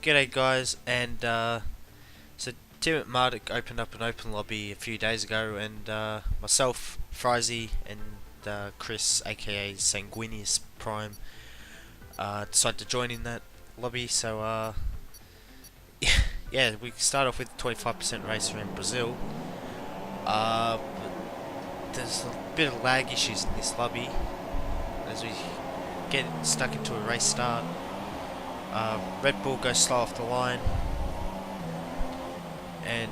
G'day guys, and so Tiametmarduk opened up an open lobby a few days ago, and myself, Fryzeee, and Chris, aka SanguiniusPrime, decided to join in that lobby. So yeah, we start off with 25% race around Brazil. But there's a bit of lag issues in this lobby as we get stuck into a race start. Red Bull goes slow off the line, and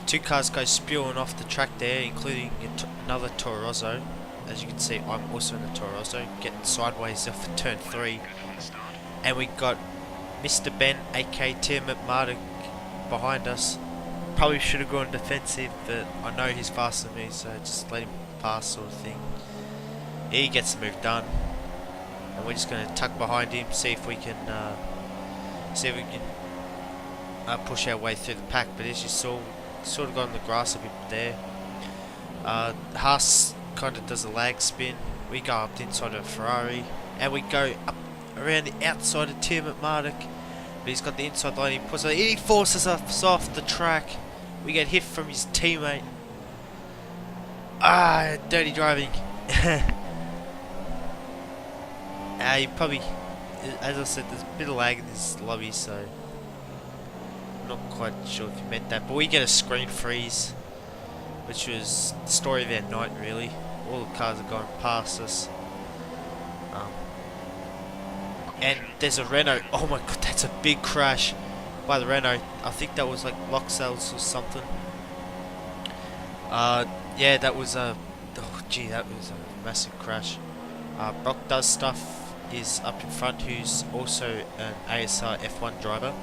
two cars go spewing off the track there, including another Toro Rosso. As you can see, I'm also in the Toro Rosso, getting sideways off of turn 3, and we got Mr. Ben, aka Tiametmarduk, behind us. Probably should have gone defensive, but I know he's faster than me, so just let him pass, sort of thing. He gets the move done, and we're just going to tuck behind him, see if we can push our way through the pack. But as you saw, sort of got on the grass a bit there. Haas kind of does a lag spin. We go up the inside of a Ferrari, and we go up around the outside of Tiametmarduk. But he's got the inside line. He forces us off the track. We get hit from his teammate. Dirty driving. You probably, as I said, there's a bit of lag in this lobby, so I'm not quite sure if you meant that. But we get a screen freeze, which was the story of our night, really. All the cars are going past us. And there's a Renault. Oh my god, that's a big crash by the Renault. I think that was like lock cells or something. Yeah, that was a... Oh gee, that was a massive crash. Brock Does Stuff is up in front, who's also an ASR F1 driver.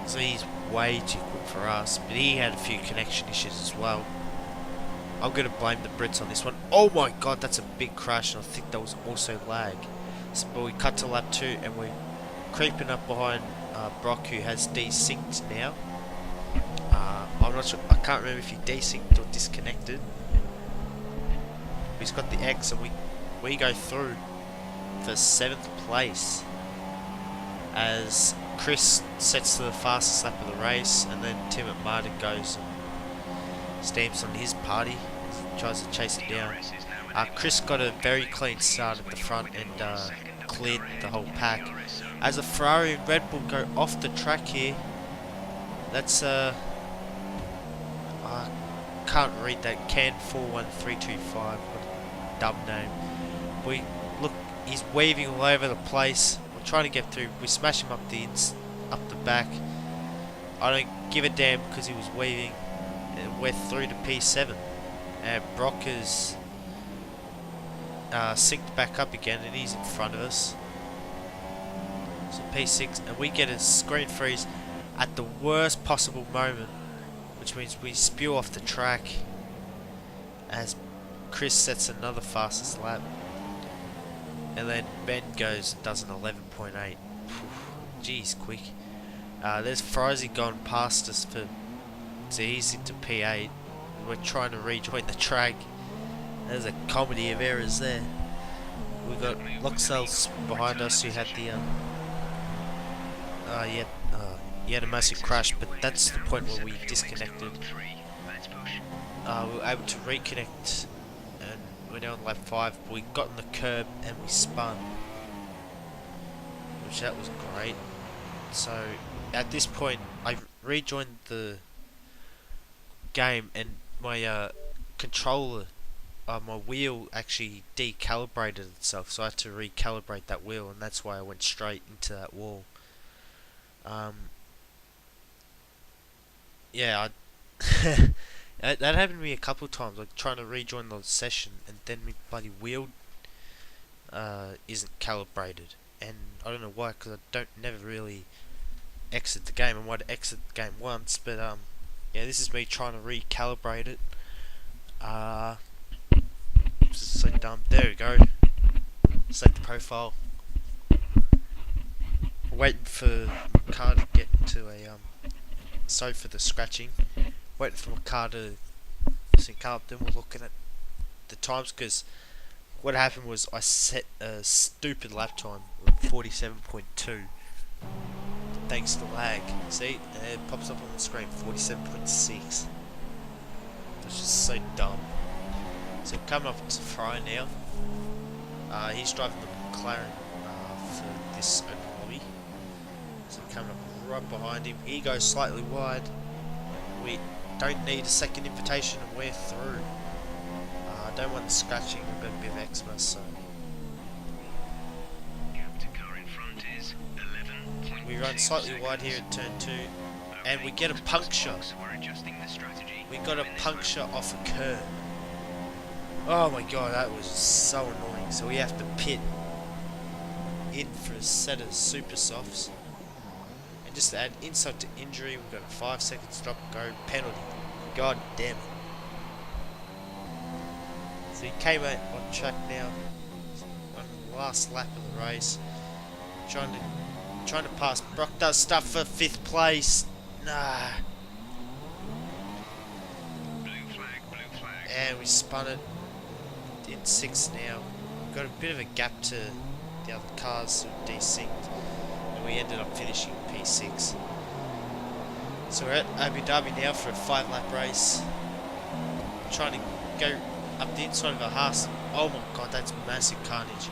So he's way too quick for us, but he had a few connection issues as well. I'm going to blame the Brits on this one. Oh my god, that's a big crash, and I think that was also lag. So, but we cut to lap 2, and we're creeping up behind Brock, who has desynced now. I'm not sure, I can't remember if he desynced or disconnected. He's got the X, and we go through for 7th place as Chris sets to the fastest lap of the race, and then Tiametmarduk goes and stamps on his party, tries to chase it down. Chris got a very clean start at the front and cleared the whole pack. As a Ferrari and Red Bull go off the track here, that's I can't read that, Can 41325, what a dumb name. We look, he's weaving all over the place. We're trying to get through. We smash him up the back. I don't give a damn because he was weaving. And we're through to P7. And Brock is synced back up again, and he's in front of us. So P6, and we get a screen freeze at the worst possible moment, which means we spew off the track as Chris sets another fastest lap. And then Ben goes and does an 11.8. Jeez, quick. There's Fryzeee gone past us so he's into P8. We're trying to rejoin the track. There's a comedy of errors there. We've got Loxell's behind us who had the he had a massive crash, but that's the point where we disconnected. We were able to reconnect, and we're now on lap 5. We got on the curb and we spun, which that was great. So at this point, I rejoined the game, and my controller, my wheel actually decalibrated itself, so I had to recalibrate that wheel, and that's why I went straight into that wall. Yeah, that happened to me a couple of times, like trying to rejoin the session, and then my bloody wheel isn't calibrated, and I don't know why, because I never really exit the game. I might exit the game once, but yeah, this is me trying to recalibrate it. This is so dumb. There we go. Select the profile. Waiting for my car to get to a sorry for the scratching. Waiting for my car to sync up. Then we're looking at the times, because what happened was I set a stupid lap time of 47.2, thanks to lag. See, it pops up on the screen, 47.6. It's just so dumb. So coming up to Fry now. He's driving the McLaren for this open lobby. So coming up right behind him. He goes slightly wide. We don't need a second invitation and we're through. I don't want the scratching, we've got a bit of eczema, so. We run slightly wide here at turn 2 and we get a puncture. We got a puncture off a curb. Oh my god, that was so annoying. So we have to pit in for a set of super softs. And just to add insult to injury, we've got a 5 second stop go penalty. God damn it. So he came out on track now on the last lap of the race. Trying to pass. Brock does stuff for 5th place. Nah. Blue flag. And we spun it in 6th now. We've got a bit of a gap to the other cars, so desynced. And we ended up finishing P6. So we're at Abu Dhabi now for a 5 lap race. Trying to go up the inside of a Haas. Oh my god, that's massive carnage.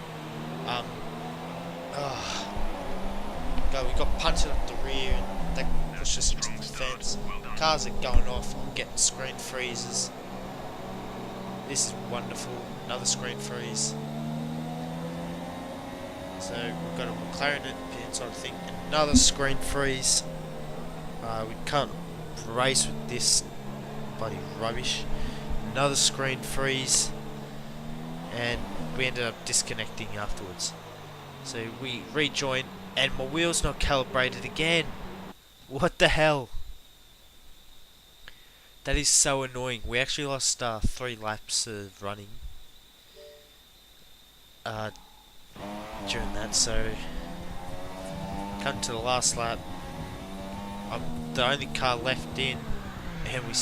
God, we got punted up the rear and that pushed us into the fence. Cars are going off, I'm getting screen freezes. This is wonderful. Another screen freeze. So we've got a McLaren at the inside thing. Another screen freeze. We can't race with this bloody rubbish. Another screen freeze. And we ended up disconnecting afterwards. So we rejoined and my wheel's not calibrated again. What the hell? That is so annoying. We actually lost 3 laps of running during that, so come to the last lap. I'm the only car left in and we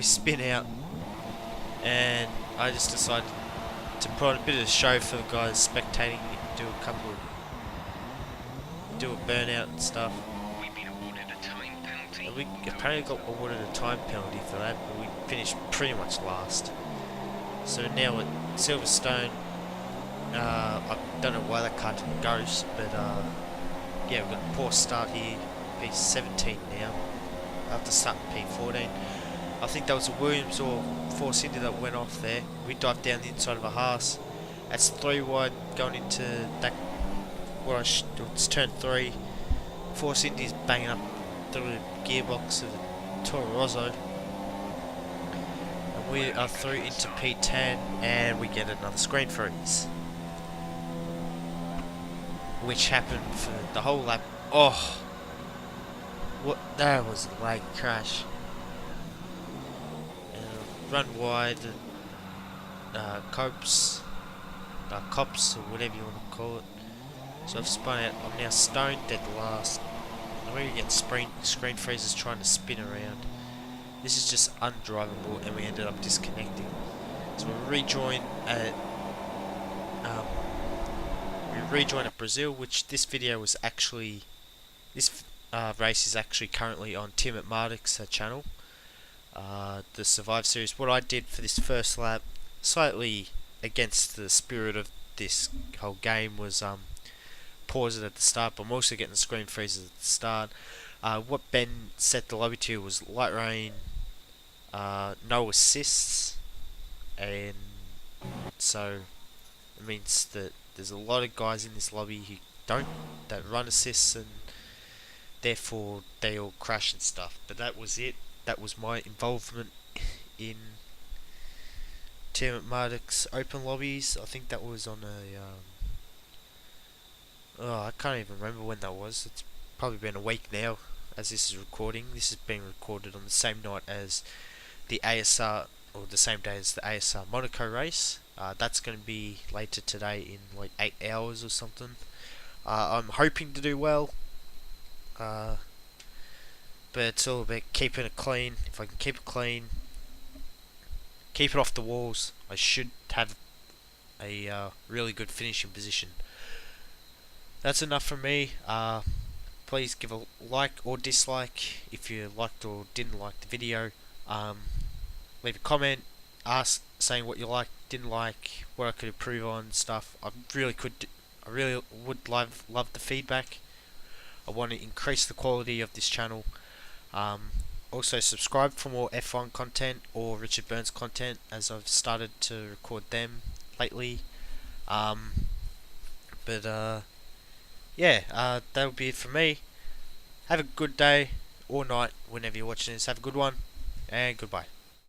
spin out, and I just decided to put on a bit of a show for the guys spectating and do a burnout and stuff. We've been awarded a time penalty. And we apparently got awarded a time penalty for that, but we finished pretty much last. So now at Silverstone, I don't know why that car didn't ghost, but yeah, we've got a poor start here. P17 now, after starting P14. I think that was a Williams or Force India that went off there. We dived down the inside of a Haas. That's 3 wide going into that. It's turn 3. Force India's banging up through the gearbox of the Toro Rosso. And we are through into P10 and we get another screen freeze. Which happened for the whole lap. Oh! What? That was a lag crash. Run wide, cops, or whatever you want to call it. So I've spun out. I'm now stone dead last. I'm really getting screen freezes trying to spin around. This is just undrivable, and we ended up disconnecting. So we rejoin at Brazil, which this video was actually race is actually currently on Tiametmarduk's channel. The Survive series. What I did for this first lap, slightly against the spirit of this whole game, was pause it at the start, but I'm also getting the screen freezes at the start. What Ben set the lobby to was light rain, no assists, and so it means that there's a lot of guys in this lobby who that run assists, and therefore they all crash and stuff. But that was it. That was my involvement in Tiametmarduk's open lobbies. I think that was on a I can't even remember when that was. It's probably been a week now as this is recording. This is being recorded on the same night as the ASR, or the same day as the ASR Monaco race. That's going to be later today in like 8 hours or something. I'm hoping to do well. But it's all about keeping it clean. If I can keep it clean, keep it off the walls, I should have a really good finishing position. That's enough from me. please give a like or dislike if you liked or didn't like the video. Leave a comment, ask saying what you liked, didn't like, what I could improve on stuff. I really would love the feedback. I want to increase the quality of this channel. Also subscribe for more F1 content or Richard Burns content, as I've started to record them lately. Yeah, that'll be it for me. Have a good day or night whenever you're watching this. Have a good one, and goodbye.